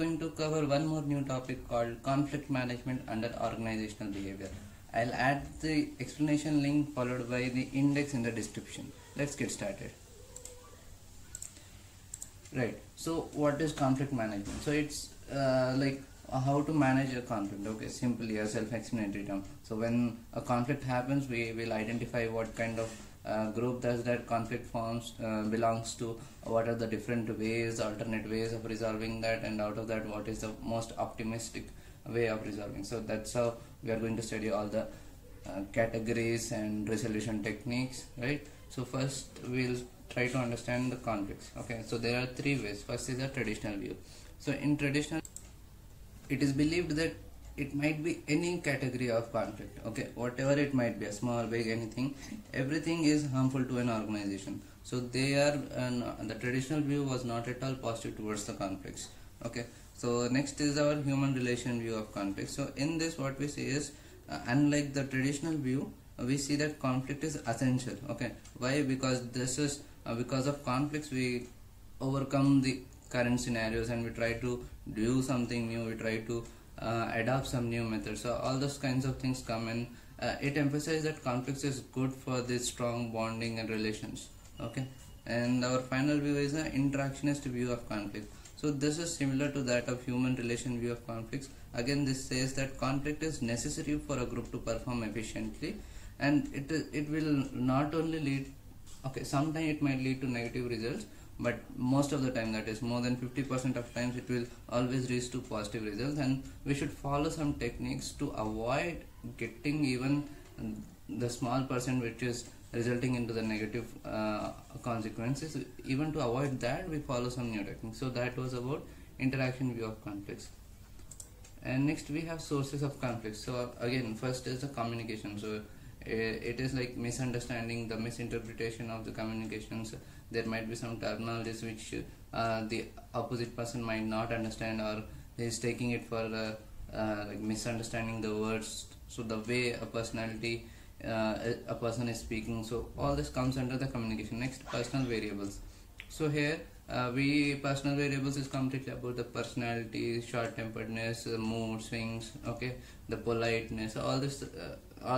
going to cover one more new topic called conflict management under organizational behavior. I'll add the explanation link followed by the index in the description. Let's get started. Right, so what is conflict management? So it's like how to manage a conflict. Okay, simply a self-explanatory term. So when a conflict happens, we will identify what kind of group does that conflict forms belongs to, what are the different ways, alternate ways of resolving that, and out of that what is the most optimistic way of resolving. So that's how we are going to study all the categories and resolution techniques, right? So first we'll try to understand the conflicts. Okay, so there are three ways. First is a traditional view. So in traditional, it is believed that it might be any category of conflict. Okay, whatever it might be, a small, big, anything, everything is harmful to an organization. So they are the traditional view was not at all positive towards the conflicts. Okay, so next is our human relation view of conflict. So in this, what we see is unlike the traditional view, we see that conflict is essential. Okay, why? Because this is because of conflicts we overcome the current scenarios and we try to do something new, we try to adopt some new methods. So all those kinds of things come, and it emphasizes that conflicts is good for this strong bonding and relations. Okay, and our final view is an interactionist view of conflict. So this is similar to that of human relation view of conflicts. Again, this says that conflict is necessary for a group to perform efficiently, and it will not only lead, okay, sometimes it might lead to negative results, but most of the time, that is more than 50% of times, it will always reach to positive results. And we should follow some techniques to avoid getting even the small percent which is resulting into the negative consequences. Even to avoid that, we follow some new techniques. So that was about interaction view of conflicts. And next we have sources of conflicts. So again, first is the communication. So it is like misunderstanding, the misinterpretation of the communications. There might be some terminologies which the opposite person might not understand, or is taking it for like misunderstanding the words. So the way a personality, a person is speaking. So all this comes under the communication. Next, personal variables. So here personal variables is completely about the personality, short-temperedness, mood swings, okay, the politeness. All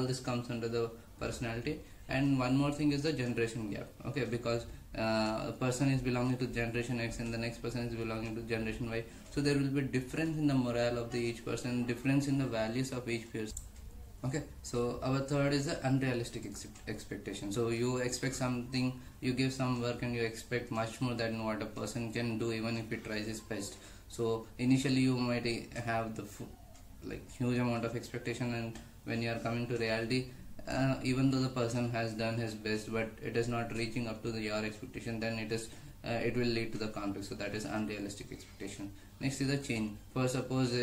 this comes under the personality. And one more thing is the generation gap. Okay, because a person is belonging to generation X and the next person is belonging to generation Y. So there will be difference in the morale of each person, difference in the values of each person. Okay, so our third is the unrealistic expectation. So you expect something, you give some work and you expect much more than what a person can do, even if he tries his best. So initially you might have the like huge amount of expectation, and when you are coming to reality, even though the person has done his best, but it is not reaching up to your expectation, then it will lead to the conflict. So that is unrealistic expectation. Next is the change. For suppose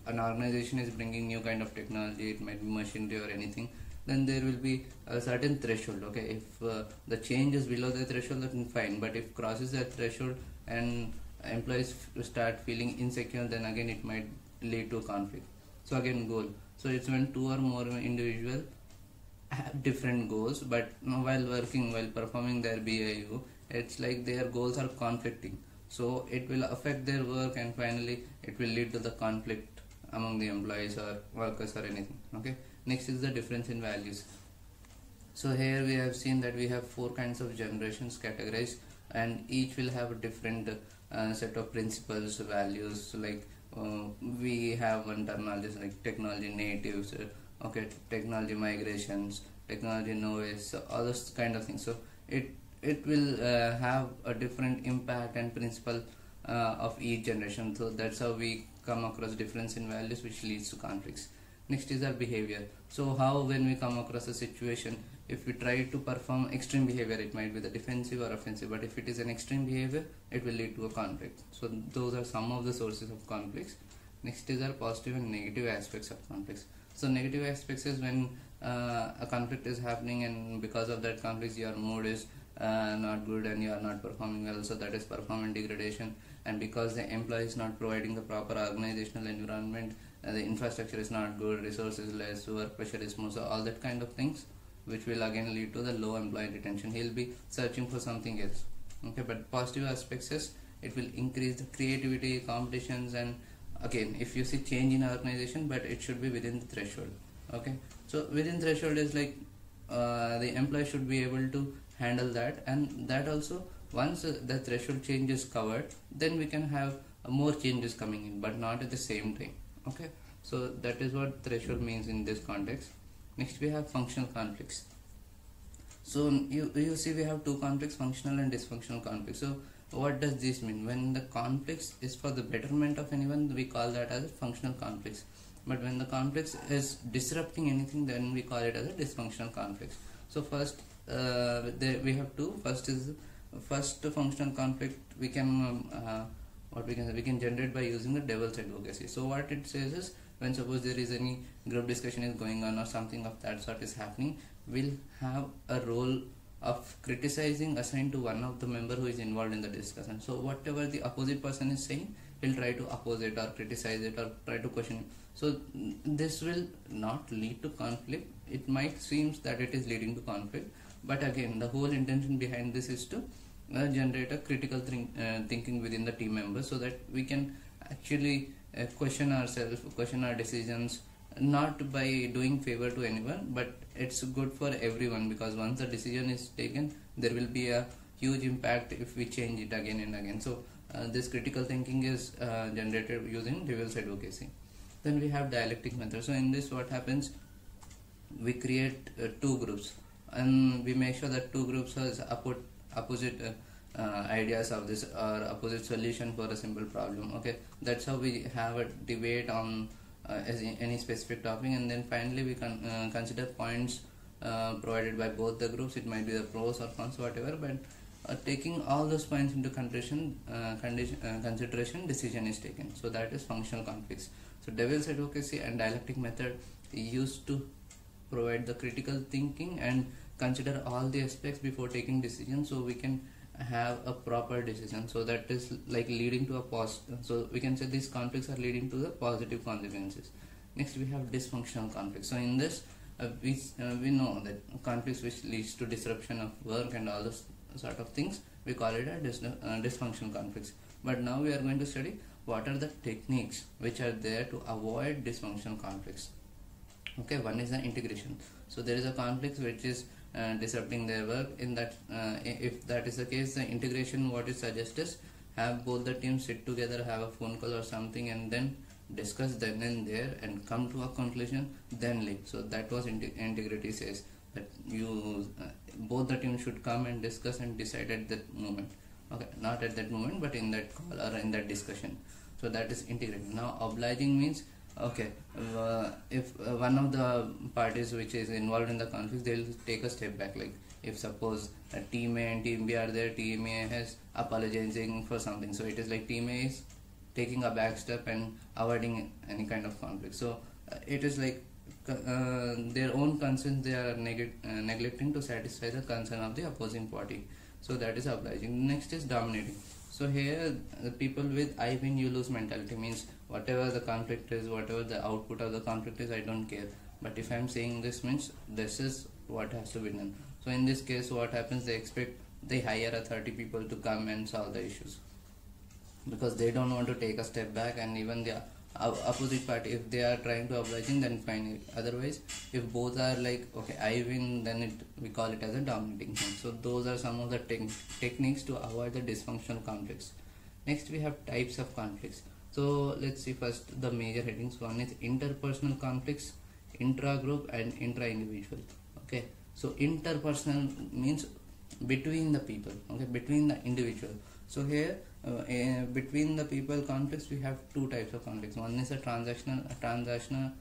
an organization is bringing new kind of technology, it might be machinery or anything, then there will be a certain threshold. Okay, if the change is below the threshold, then fine, but if crosses that threshold and employees start feeling insecure, then again it might lead to conflict. So again, goal. So it's when two or more individuals have different goals, but while performing their BAU, it's like their goals are conflicting. So it will affect their work, and finally it will lead to the conflict among the employees or workers or anything. Okay, next is the difference in values. So here we have seen that we have four kinds of generations categorized, and each will have a different set of principles, values. So like we have one terminology like technology natives, okay, technology migrations, technology novice, so all those kind of things. So it will have a different impact and principle of each generation. So that's how we come across difference in values, which leads to conflicts. Next is our behavior. So how, when we come across a situation, if we try to perform extreme behavior, it might be the defensive or offensive, but if it is an extreme behavior, it will lead to a conflict. So those are some of the sources of conflicts. Next is our positive and negative aspects of conflicts. So negative aspects is when a conflict is happening, and because of that conflict your mood is not good and you are not performing well, so that is performance degradation. And because the employee is not providing the proper organizational environment, the infrastructure is not good, resources less, work pressure is more, so all that kind of things, which will again lead to the low employee retention. He'll be searching for something else. Okay, but positive aspects is it will increase the creativity, competitions, and again, if you see change in organization, but it should be within the threshold. Okay, so within threshold is like the employee should be able to handle that, and that also once the threshold change is covered, then we can have more changes coming in, but not at the same time. Okay, so that is what threshold means in this context. Next we have functional conflicts. So you see we have two conflicts, functional and dysfunctional conflicts. So what does this mean? When the conflicts is for the betterment of anyone, we call that as functional conflicts. But when the conflicts is disrupting anything, then we call it as a dysfunctional conflicts. So first we have two. First functional conflict we can what we can generate by using the devil's advocacy. So what it says is, when suppose there is any group discussion is going on or something of that sort is happening, we'll have a role of criticizing assigned to one of the member who is involved in the discussion. So whatever the opposite person is saying, he'll try to oppose it or criticize it or try to question it. So this will not lead to conflict. It might seems that it is leading to conflict, but again, the whole intention behind this is to generate a critical thinking within the team members, so that we can actually question ourselves, question our decisions, not by doing favor to anyone, but it's good for everyone, because once the decision is taken, there will be a huge impact if we change it again and again. So this critical thinking is generated using devil's advocacy. Then we have dialectic method. So in this, what happens, we create two groups, and we make sure that two groups has opposite ideas of this or opposite solution for a simple problem. Okay, that's how we have a debate on any specific topic, and then finally we can consider points provided by both the groups. It might be the pros or cons, whatever, but taking all those points into consideration, decision is taken. So that is functional conflicts. So devil's advocacy and dialectic method used to provide the critical thinking and consider all the aspects before taking decisions, so we can have a proper decision. So that is like leading to a positive. So we can say these conflicts are leading to the positive consequences. Next we have dysfunctional conflicts. So in this we know that conflicts which leads to disruption of work and all those sort of things, we call it a dysfunctional conflicts. But now we are going to study what are the techniques which are there to avoid dysfunctional conflicts. Okay, one is the integration. So there is a conflict which is disrupting their work. In that, if that is the case, the integration, what it suggests is, have both the teams sit together, have a phone call or something, and then discuss then and there and come to a conclusion, then leave. So that was integrity says that you both the teams should come and discuss and decide at that moment. Okay, not at that moment, but in that call or in that discussion. So that is integrating. Now obliging means, okay, if one of the parties which is involved in the conflict, they will take a step back. Like if suppose team A and team B are there, team A has apologizing for something, so it is like team A is taking a back step and avoiding any kind of conflict. So it is like their own concerns they are neglecting to satisfy the concern of the opposing party. So that is obliging. Next is dominating. So here the people with I win you lose mentality means whatever the conflict is, whatever the output of the conflict is, I don't care. But if I'm saying this means this is what has to be done. So in this case, what happens, they hire a 30 people to come and solve the issues, because they don't want to take a step back. And even the opposite party, if they are trying to obliging, then fine. Otherwise, if both are like okay I win, then we call it as a dominating thing. So those are some of the techniques to avoid the dysfunctional conflicts. Next we have types of conflicts. So let's see first the major headings. One is interpersonal conflicts, intra-group and intra-individual. Okay, so interpersonal means between the people, okay, between the individual. So here between the people conflicts, we have two types of conflicts. One is a transactional,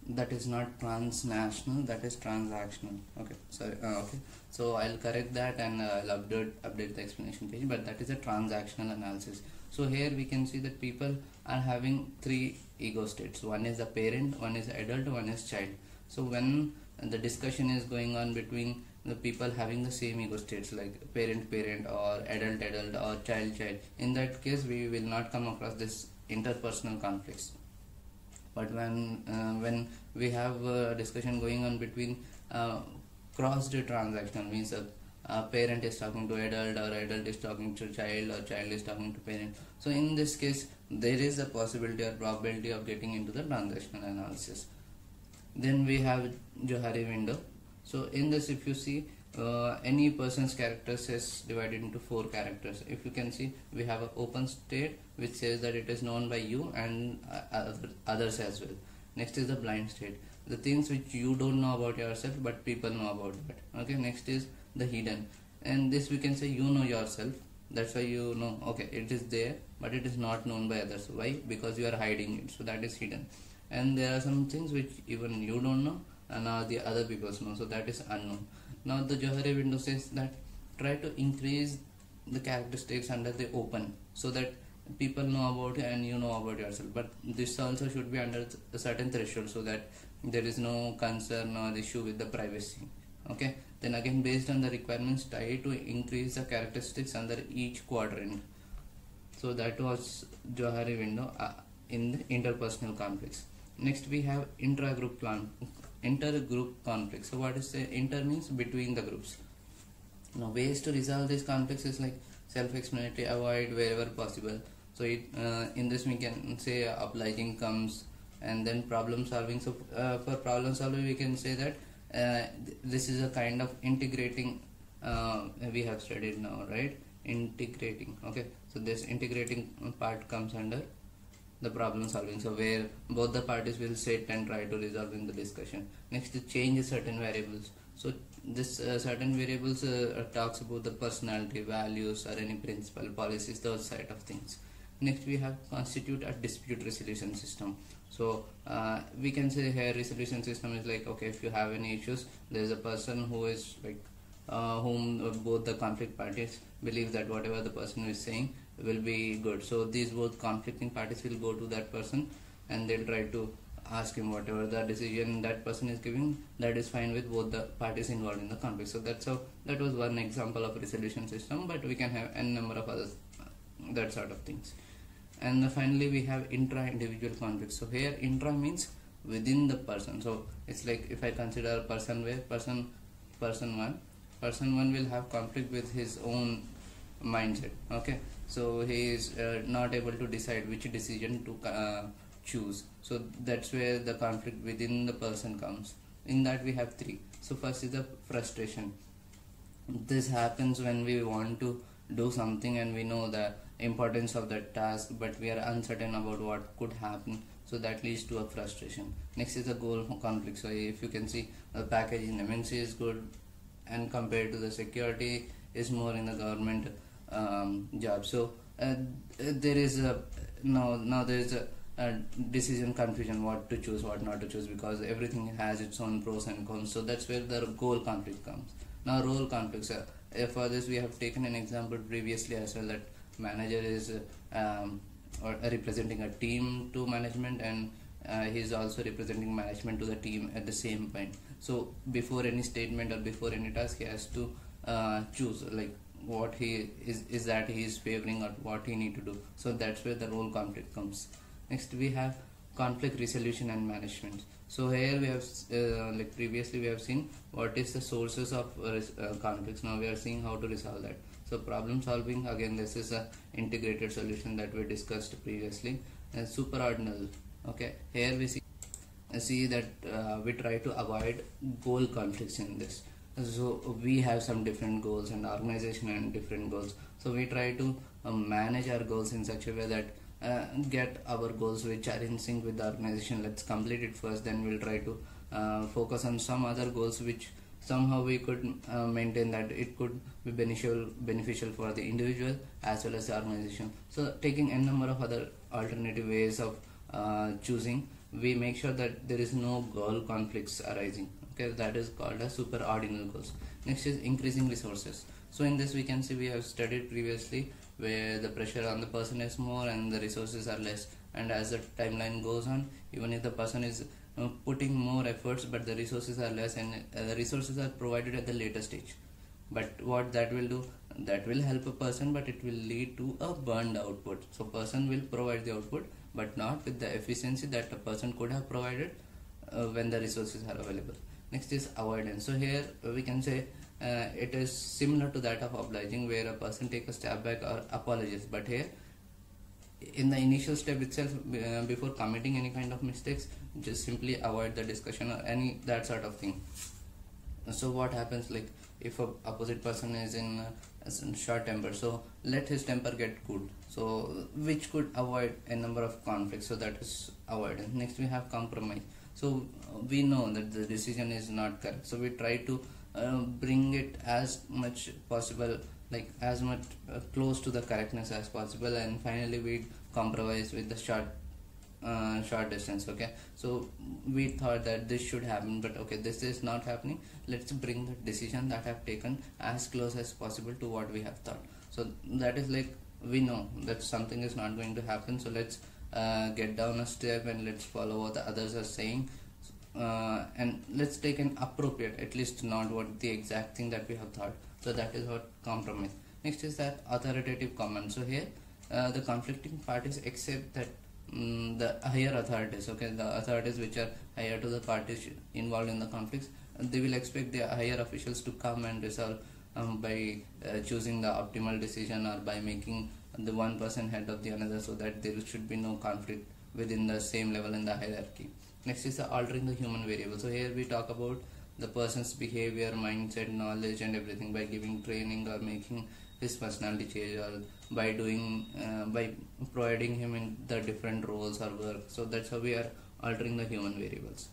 that is not transnational, that is transactional. Okay, sorry. Okay, so I'll correct that and I'll update the explanation page, but that is a transactional analysis. So here we can see that people are having three ego states. One is the parent, one is adult, one is child. So when the discussion is going on between the people having the same ego states, like parent or adult or child, in that case we will not come across this interpersonal conflicts. But when we have a discussion going on between crossed transactional, means parent is talking to adult, or adult is talking to child, or child is talking to parent. So in this case there is a possibility or probability of getting into the transactional analysis. Then we have Johari window. So in this, if you see, any person's characters is divided into 4 characters. If you can see, we have an open state which says that it is known by you and others as well. Next is the blind state, the things which you don't know about yourself but people know about that. Okay, next is the hidden, and this we can say you know yourself, that's why you know, okay, it is there but it is not known by others. Why? Because you are hiding it, so that is hidden. And there are some things which even you don't know and now the other people know, so that is unknown. Now the Johari window says that try to increase the characteristics under the open so that people know about it and you know about yourself, but this also should be under a certain threshold so that there is no concern or issue with the privacy. Okay, then again, based on the requirements, try to increase the characteristics under each quadrant. So that was Johari window in the interpersonal conflicts. Next we have intergroup conflicts. So what is the inter means between the groups. Now ways to resolve these conflicts is like self-explanatory, avoid wherever possible. So in this we can say obliging comes, and then problem solving. So for problem solving we can say that this is a kind of integrating, we have studied now, right? Integrating. Okay, so this integrating part comes under the problem solving, so where both the parties will sit and try to resolve in the discussion. Next is change certain variables. So this certain variables talks about the personality, values, or any principle, policies, those side of things. Next we have constitute a dispute resolution system. So we can say here resolution system is like, okay, if you have any issues, there is a person who is like whom both the conflict parties believe that whatever the person is saying will be good. So these both conflicting parties will go to that person and they'll try to ask him whatever the decision that person is giving, that is fine with both the parties involved in the conflict. So that's how, that was one example of a resolution system, but we can have n number of others, that sort of things. And finally we have intra-individual conflicts. So here intra means within the person. So it's like if I consider a person where person one will have conflict with his own mindset. Okay, so he is not able to decide which decision to choose. So that's where the conflict within the person comes. In that we have 3. So first is the frustration. This happens when we want to do something and we know the importance of that task, but we are uncertain about what could happen, so that leads to a frustration. Next is the goal conflict. So if you can see, the package in MNC is good and compared to the security is more in the government job. So there is a now there is a decision confusion, what to choose, what not to choose, because everything has its own pros and cons. So that's where the goal conflict comes. Now role conflicts, for this we have taken an example previously as well, that manager is or representing a team to management, and he is also representing management to the team at the same point. So before any statement or before any task, he has to choose like what he is that he is favoring or what he need to do. So that's where the role conflict comes. Next we have conflict resolution and management. So here we have like previously we have seen what is the sources of conflicts. Now we are seeing how to resolve that. So problem solving, again this is a integrated solution that we discussed previously. And superordinal, okay, here we see that we try to avoid goal conflicts in this. So we have some different goals and organization and different goals, so we try to manage our goals in such a way that get our goals which are in sync with the organization. Let's complete it first, then we'll try to focus on some other goals which somehow we could maintain that it could be beneficial for the individual as well as the organization. So taking n number of other alternative ways of choosing, we make sure that there is no goal conflicts arising. Okay, that is called as superordinal goals. Next is increasing resources. So in this we can see, we have studied previously where the pressure on the person is more and the resources are less, and as the timeline goes on, even if the person is putting more efforts but the resources are less, and the resources are provided at the later stage, but what that will do, that will help a person but it will lead to a burned output. So person will provide the output but not with the efficiency that a person could have provided when the resources are available. Next is avoidance. So here we can say it is similar to that of obliging, where a person take a step back or apologizes. But here, in the initial step itself, before committing any kind of mistakes, just simply avoid the discussion or any that sort of thing. So what happens, like if a opposite person is in short temper, so let his temper get cooled, so which could avoid a number of conflicts, so that is avoided. Next we have compromise. So we know that the decision is not correct, so we try to bring it as much possible, like as much close to the correctness as possible, and finally we compromise with the short distance. Okay, so we thought that this should happen, but okay, this is not happening. Let's bring the decision that I have taken as close as possible to what we have thought. So that is like, we know that something is not going to happen, so let's get down a step and let's follow what the others are saying, and let's take an appropriate, at least not what the exact thing that we have thought. So that is what compromise. Next is that authoritative comment. So here the conflicting parties accept that the higher authorities, okay, the authorities which are higher to the parties involved in the conflicts, they will expect the higher officials to come and resolve by choosing the optimal decision, or by making the one person head of the another, so that there should be no conflict within the same level in the hierarchy. Next is the altering the human variable. So here we talk about the person's behavior, mindset, knowledge and everything, by giving training or making his personality change, or by doing by providing him in the different roles or work. So that's how we are altering the human variables.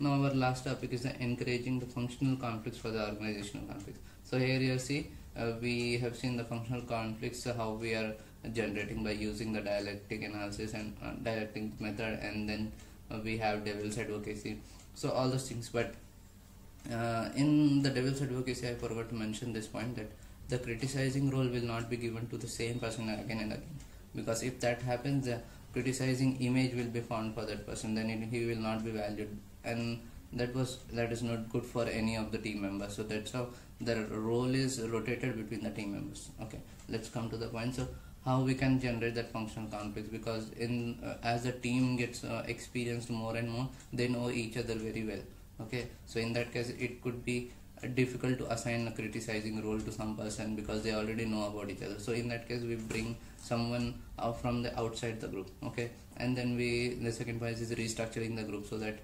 Now our last topic is the encouraging the functional conflicts for the organizational conflicts. So here you see we have seen the functional conflicts, how we are generating by using the dialectic analysis and dialectic method, and then we have devil's advocacy, so all those things. But in the devil's advocacy, I forgot to mention this point, that the criticizing role will not be given to the same person again and again, because if that happens, the criticizing image will be found for that person, then he will not be valued, and that is not good for any of the team members. So that's how the role is rotated between the team members. Okay, let's come to the point. So how we can generate that functional conflicts, because in as the team gets experienced more and more, they know each other very well. Okay, so in that case it could be difficult to assign a criticizing role to some person, because they already know about each other. So in that case we bring someone out from the outside the group. Okay, and then the second point is restructuring the group, so that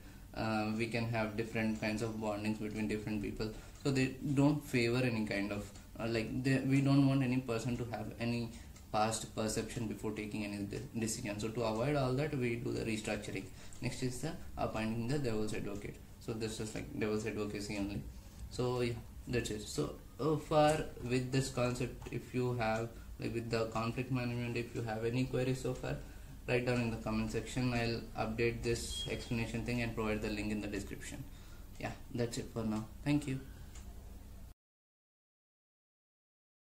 we can have different kinds of bondings between different people, so they don't favor any kind of we don't want any person to have any past perception before taking any decision. So to avoid all that, we do the restructuring. Next is the appointing the devil's advocate. So this is like devil's advocacy only. So yeah, that's it. So far with this concept, if you have with the conflict management, if you have any queries so far, write down in the comment section. I'll update this explanation thing and provide the link in the description. Yeah, that's it for now. Thank you.